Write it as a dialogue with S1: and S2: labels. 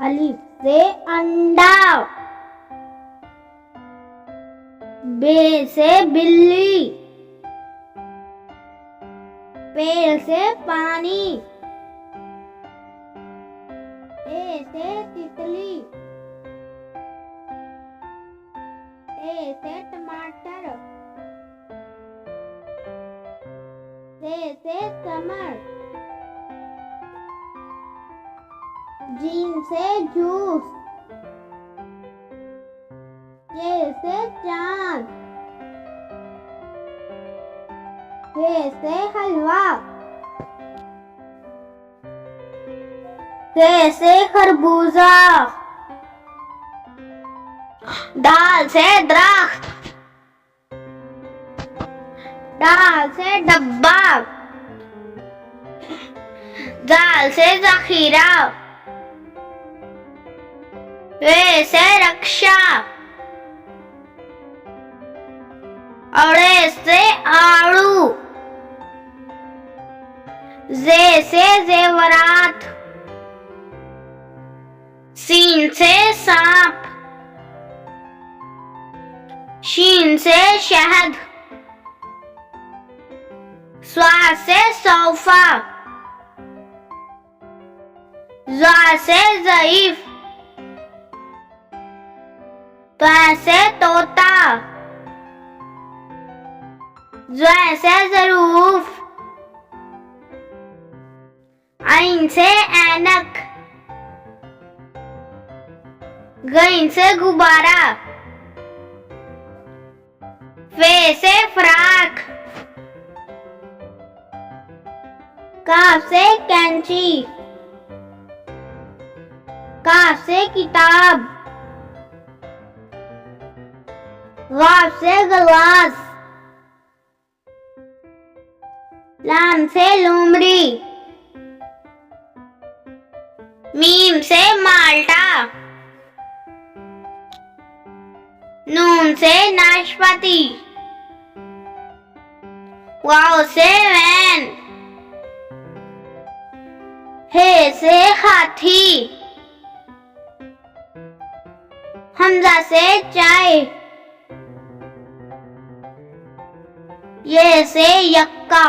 S1: अलिफ से अंडा, बे से बिल्ली, पे से पानी, ए से तितली, ए से टमाटर, से कमर, जीन से जूस, ये से चांद, हे से हलवा, से खरबूजा, दाल से दरख्त, दाल से डब्बा, दाल से जखीरा, रे से रक्षा, अड़े से आड़ू, जे से जेवरात, सीन से सांप, शीन से शहद, स्वा से सोफा, ज़ा से ज़ईफ, त्वा से तोता, ज़्वा से ज़रूफ, आइन से ऐनक, गइन से गुब्बारा, फे से फ्राक, काफ से कैंची, काफ से किताब, गाफ से गलास, लाम से लोमड़ी, मीम से माल्टा, नून से नाशपाती, वाव से वैन, हे से हाथी, हमजा से चाय, ये से यक्का।